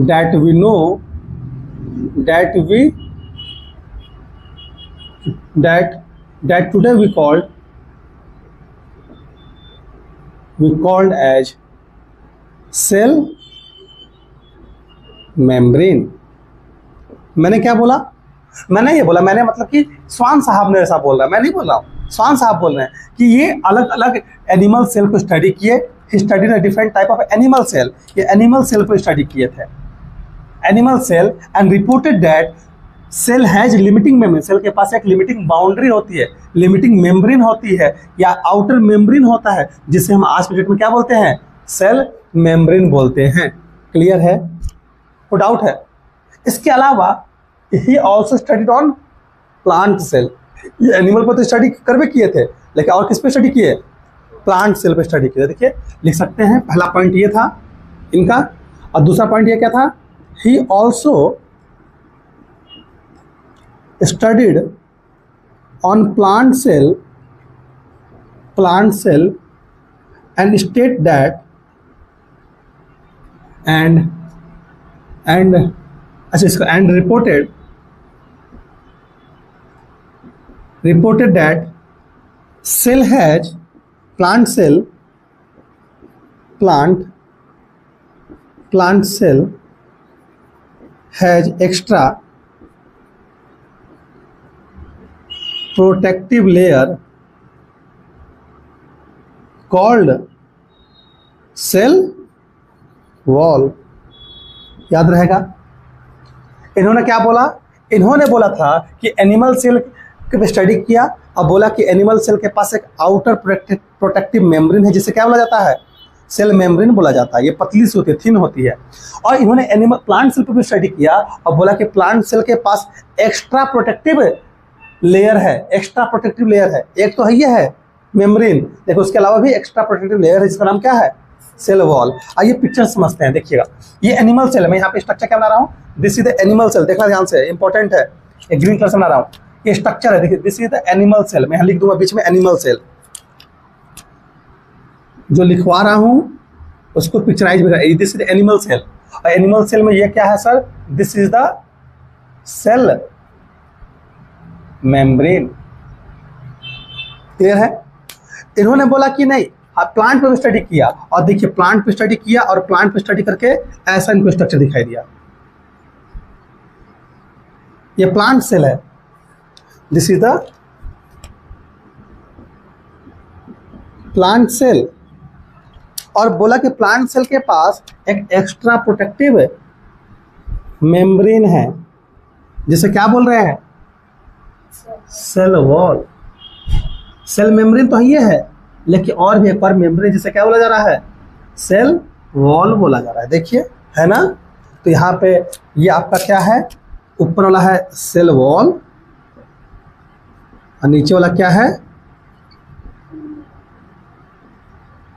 that today we called as cell membrane। मैंने क्या बोला? मैंने ये बोला, मैंने मतलब कि स्वान साहब ने ऐसा बोल रहा है, मैं नहीं बोल रहा हूँ, स्वान साहब बोल रहे हैं कि ये अलग अलग एनिमल सेल को स्टडी किए। He studied a different type of animal cell, ये एनिमल सेल को स्टडी किए थे, animal cell, and reported that cell has limiting membrane, cell के पास एक लिमिटिंग बाउंड्री होती है, लिमिटिंग मेम्ब्रेन होती है या आउटर मेम्ब्रेन होता है, जिसे हम आज के डेट में क्या बोलते हैं? सेल मेम्ब्रेन बोलते हैं। क्लियर है? कोई डाउट है? इसके अलावा he also studied on plant cell, ये एनिमल पर तो स्टडी कर भी किए थे, लेकिन और किस पे स्टडी किए? प्लांट सेल पे स्टडी किए। देखिए लिख सकते हैं, पहला पॉइंट ये था इनका, और दूसरा पॉइंट ये क्या था? He also studied on plant cell and state that and reported that plant cell has extra protective layer called cell wall। याद रहेगा? इन्होंने क्या बोला? इन्होंने बोला था कि एनिमल सेल पे स्टडी किया और बोला कि एनिमल सेल के पास एक आउटर प्रोटेक्टिव मेम्ब्रेन है, जिसे क्या बोला जाता है? सेल मेम्ब्रेन बोला जाता है। ये पतली सी होती है, थिन होती है। और इन्होंने एनिमल प्लांट सेल पे भी स्टडी किया और बोला कि प्लांट सेल के पास एक्स्ट्रा प्रोटेक्टिव लेयर है, एक्स्ट्रा प्रोटेक्टिव लेयर है। एक तो ये है मेम्ब्रेन, देखो उसके अलावा भी एक्स्ट्रा प्रोटेक्टिव लेयर है, जिसका नाम क्या है? Cell wall. आइए पिक्चर समझते हैं। देखिएगा ये एनिमल सेल है, मैं यहाँ पे स्ट्रक्चर क्या बना रहा हूँ? This is the animal cell, देखना ध्यान से, इंपॉर्टेंट है, एक ग्रीन कलर से बना रहा हूँ। ये स्ट्रक्चर है, देखिए this is the animal cell, मैं यहाँ लिख दूंगा बीच में एनिमल सेल। जो लिखवा रहा हूँ उसको पिक्चराइज भी करें। This is the animal cell, और एनिमल सेल में ये क्या है sir? This is the cell membrane. Clear है? इन्होंने बोला कि नहीं, प्लांट पे स्टडी किया, और देखिए प्लांट पे स्टडी किया और प्लांट पे स्टडी करके ऐसा इनको स्ट्रक्चर दिखाई दिया। ये प्लांट सेल है, this is the plant cell. और बोला कि प्लांट सेल के पास एक एक्स्ट्रा प्रोटेक्टिव मेम्ब्रेन है, जिसे क्या बोल रहे हैं? Cell wall. सेल मेम्ब्रेन तो ये है, लेकिन और भी एक और मेम्ब्रेन जिसे क्या बोला जा रहा है? सेल वॉल बोला जा रहा है। देखिए, है ना? तो यहाँ पे ये आपका क्या है? ऊपर वाला है सेल वॉल और नीचे वाला क्या है?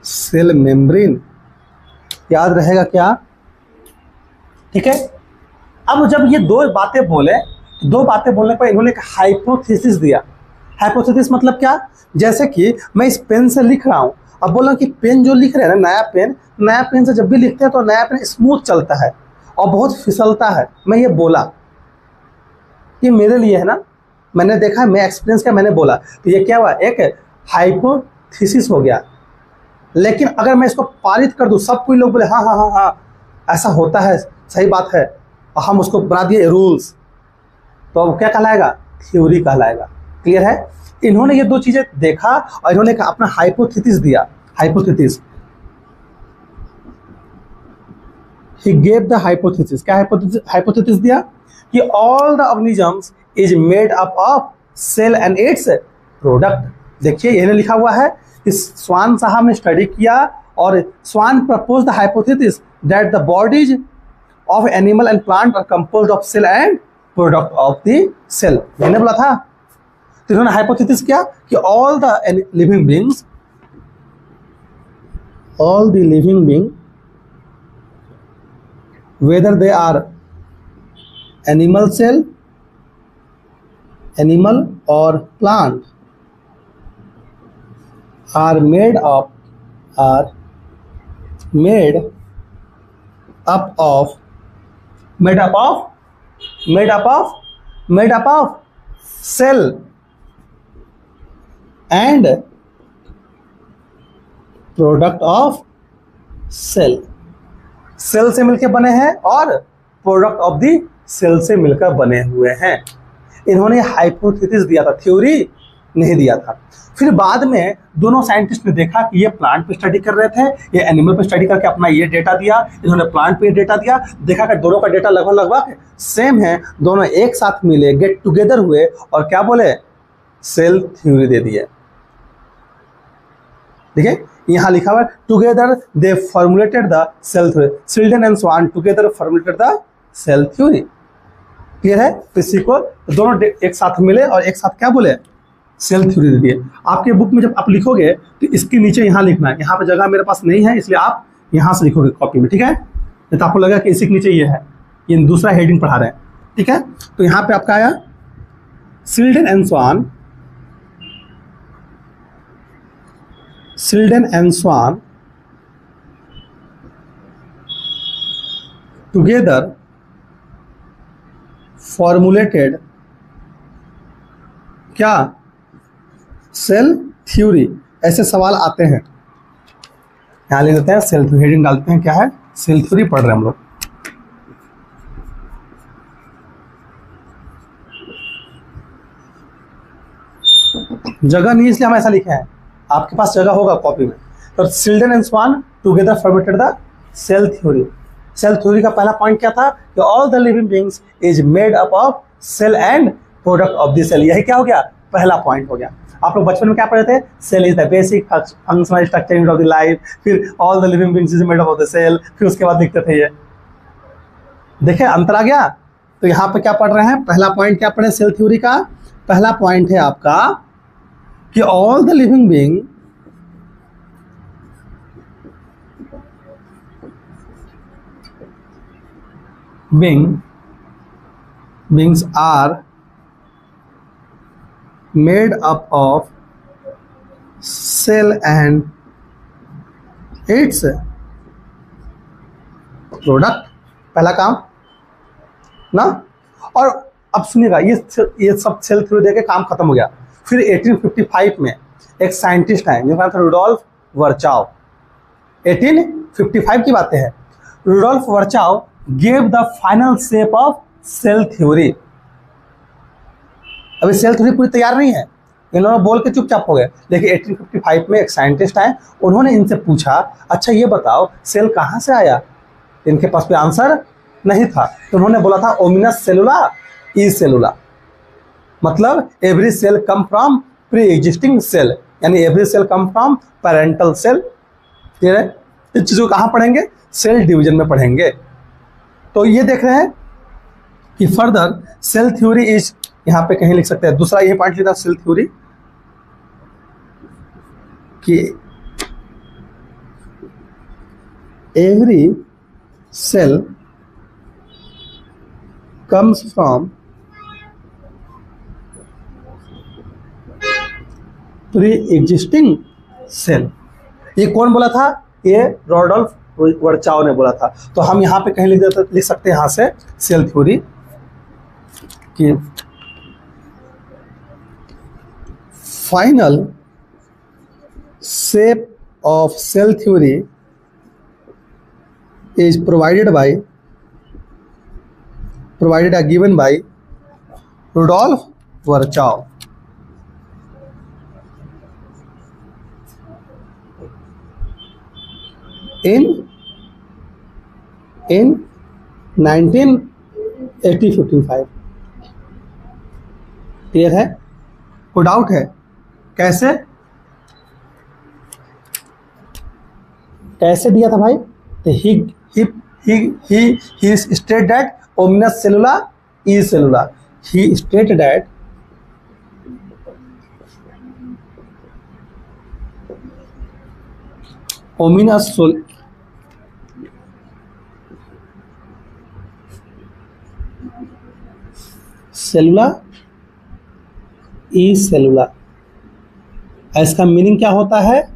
Cell membrane. याद रहेगा क्या? ठीक है। अब जब ये दो बातें बोले, दो बातें बोलने पर इन्होंने एक हाइपोथेसिस दिया। हाइपोथेसिस मतलब क्या? जैसे कि मैं इस पेन से लिख रहा हूँ, अब बोला कि पेन जो लिख रहे हैं ना, नया पेन से जब भी लिखते हैं तो नया पेन स्मूथ चलता है और बहुत फिसलता है। मैं ये बोला, ये मेरे लिए है ना, मैंने देखा, मैं एक्सपीरियंस किया, मैंने बोला, तो ये क्या हुआ? एक हाइपोथेसिस हो गया। लेकिन अगर मैं इसको पारित कर दूं, सब कोई लोग बोले हाँ हाँ हाँ हाँ ऐसा होता है, सही बात है, और हम उसको बना दिए रूल्स, तो अब क्या कहलाएगा? थ्योरी कहलाएगा। क्लियर है? इन्होंने ये दो चीजें देखा और इन्होंने अपना हाइपोथेसिस दिया। Hypothesis, he gave the hypothesis. क्या हाइपोथेसिस दिया? कि all the organisms is made up of cell and its product. देखिए इन्हें लिखा हुआ है कि स्वान साहब ने स्टडी किया और Schwann propose the hypothesis that the bodies of animal and plant are composed of cell and product of the cell. मैंने बोला था। तो इन्होंने हाइपोथेसिस किया कि all the living beings, all the living being, whether they are animal cell, animal or plant, are made up of cell and product of cell. Cell से मिलकर बने हैं और प्रोडक्ट ऑफ दी सेल से मिलकर बने हुए हैं। इन्होंने हाइपोथेसिस दिया था, थ्योरी नहीं दिया था। फिर बाद में दोनों साइंटिस्ट ने देखा कि ये प्लांट पे स्टडी कर रहे थे, ये एनिमल पे स्टडी करके अपना ये डेटा दिया, इन्होंने प्लांट पे डेटा दिया, देखा कि दोनों का डेटा लगभग सेम है, दोनों एक साथ मिले, गेट टुगेदर हुए और क्या बोले? सेल थ्योरी दे दिए। ठीक है, यहाँ लिखा हुआ है together they formulated the cell theory. Schleiden and Schwann together formulated the cell theory. Clear है? इसी को दोनों एक साथ मिले और एक साथ क्या बोले? सेल थ्योरी दे दिए। आपके बुक में जब आप लिखोगे तो इसके नीचे यहाँ लिखना है। यहाँ पे जगह मेरे पास नहीं है, इसलिए आप यहाँ से लिखोगे कॉपी में। ठीक है, नहीं तो आपको लगा कि इसी के नीचे ये है, ये दूसरा हेडिंग पढ़ा रहे हैं। ठीक है, तो यहाँ पे आपका आया Schleiden and Schwann, Silden and Swan together formulated क्या? Cell theory. ऐसे सवाल आते हैं, यहाँ ले लेते हैं सेल थ्योरी, हेडिंग डालते हैं क्या है? सेल थ्योरी पढ़ रहे हैं हम लोग। जगह नहीं इसलिए हम ऐसा लिखे हैं, आपके पास जगह होगा कॉपी में। तो Schleiden and Schwann together formatted the cell theory. Cell theory का पहला पॉइंट क्या था? कि all the living beings is made up of cell and product of the cell. यही क्या हो गया? पहला पॉइंट हो गया। आप लोग बचपन में क्या पढ़े थे? Cell is the basic functional structure of the life, फिर all the living beings is made up of the cell, फिर उसके बाद लिखते थे ये। देखे अंतर आ गया? तो यहाँ पे क्या पढ़ रहे हैं? पहला पॉइंट क्या पढ़े सेल थ्योरी का? पहला पॉइंट है आपका कि all the living beings are made up of cell and its product। पहला काम ना, और अब सुनिएगा, ये सब सेल थ्योरी देके काम खत्म हो गया। फिर 1855 में एक साइंटिस्ट है जिनका नाम था रुडोल्फ वर्चाव। 1855 की बातें हैं। Rudolf Virchow gave the final shape of cell theory. अभी सेल थ्योरी पूरी तैयार नहीं है, इन लोगों बोल के चुपचाप हो गए। लेकिन 1855 में एक साइंटिस्ट आए, उन्होंने इनसे पूछा, अच्छा ये बताओ सेल कहाँ से आया। इनके पास कोई आंसर नहीं था, तो उन्होंने बोला था ओमिनस सेलुला ई सेलुला, मतलब every cell come from pre existing cell, यानी every cell come from parental cell. Clear है? इस चीज़ को कहाँ पढ़ेंगे? सेल डिवीजन में पढ़ेंगे। तो ये देख रहे हैं कि फर्दर सेल थ्योरी इज, यहाँ पे कहीं लिख सकते हैं, दूसरा ये पॉइंट लिखा सेल थ्योरी कि every cell comes from pre existing cell. ये कौन बोला था? ये रुडोल्फ वर्चाव ने बोला था। तो हम यहाँ पे कहीं लिख सकते हैं यहाँ से सेल थ्योरी कि final shape of cell theory is provided given by Rudolf Virchow. in 1955। Clear है? कोई डाउट है? कैसे दिया था भाई? he stated that ominous cellula is cellula। he stated that ominous सेलुला ई सेलुला। इसका मीनिंग क्या होता है?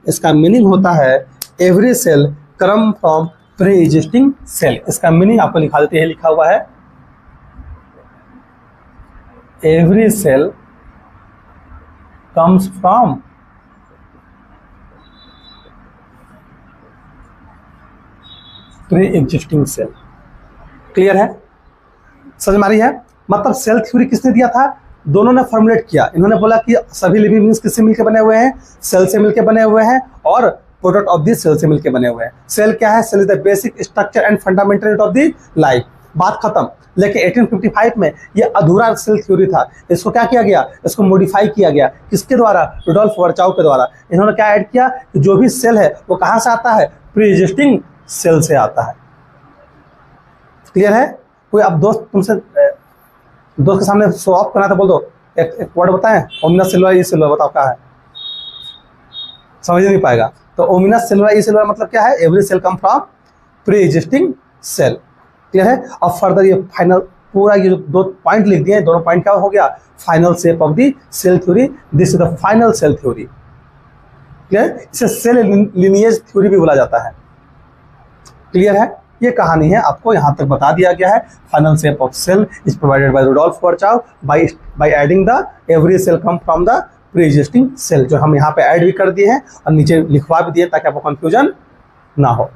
इसका मीनिंग होता है every cell come from pre existing cell. इसका मीनिंग आपको लिखा देते हैं, लिखा हुआ है every cell comes from pre existing cell. Clear है? समझ में आ रही है? मतलब सेल थ्योरी किसने दिया था? दोनों ने फॉर्मुलेट किया। इन्होंने बोला कि सभी लिविंग बीइंग्स किससे मिलकर बने हुए हैं? सेल से मिलकर बने हुए हैं, और प्रोडक्ट ऑफ द सेल से मिलकर बने हुए हैं। सेल क्या है? Cell is the basic structure and fundamental unit of the life. बात खत्म। लेकिन 1855 में ये अधूरा सेल थ्योरी था, इसको क्या किया गया? इसको मॉडिफाई किया गया। किसके द्वारा? रुडोल्फ वर्चाव के द्वारा। इन्होंने क्या ऐड किया कि जो भी सेल है वो कहाँ से आता है? प्री एग्जिस्टिंग सेल से आता है। क्लियर है? कोई अब दोस्त के सामने शो ऑफ करना था, बोल दो एक वर्ड बताएं, ओमिनस सेलुला ई सेलुला, बताओ क्या है? समझ नहीं पाएगा। तो ओमिनस सेलुला ई सेलुला मतलब क्या है? Every cell come from pre existing cell. Clear है? अब फर्दर ये फाइनल पूरा ये जो दो पॉइंट लिख दिए, दोनों पॉइंट क्या हो गया? Final shape of the cell theory. This is the final cell theory. Clear? इसे सेल लिनिएज थ्योरी भी बोला जाता है। क्लियर है? ये कहानी है, आपको यहाँ तक बता दिया गया है। Final shape of cell is provided by Rudolf Virchow by adding the every cell come from the pre existing cell, जो हम यहाँ पे ऐड भी कर दिए हैं और नीचे लिखवा भी दिए ताकि आपको कंफ्यूजन ना हो।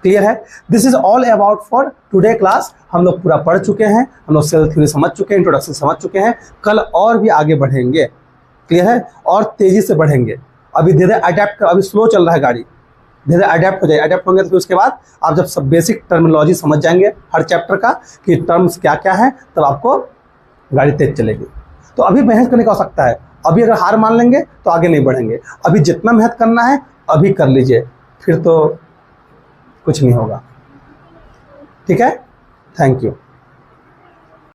क्लियर है? This is all about for today class. हम लोग पूरा पढ़ चुके हैं, हम लोग सेल थ्योरी समझ चुके हैं, इंट्रोडक्शन समझ चुके हैं। कल और भी आगे बढ़ेंगे। क्लियर है? और तेजी से बढ़ेंगे। अभी धीरे अडेप्ट कर, अभी स्लो चल रहा है गाड़ी, धीरे अडेप्ट हो जाए। अडेप्ट होंगे तो फिर उसके बाद आप जब सब बेसिक टर्मिनोलॉजी समझ जाएंगे हर चैप्टर का कि टर्म्स क्या क्या है, तब आपको गाड़ी तेज चलेगी। तो अभी मेहनत करने की आवश्यकता है। अभी अगर हार मान लेंगे तो आगे नहीं बढ़ेंगे। अभी जितना मेहनत करना है अभी कर लीजिए, फिर तो कुछ नहीं होगा। ठीक है? Thank you.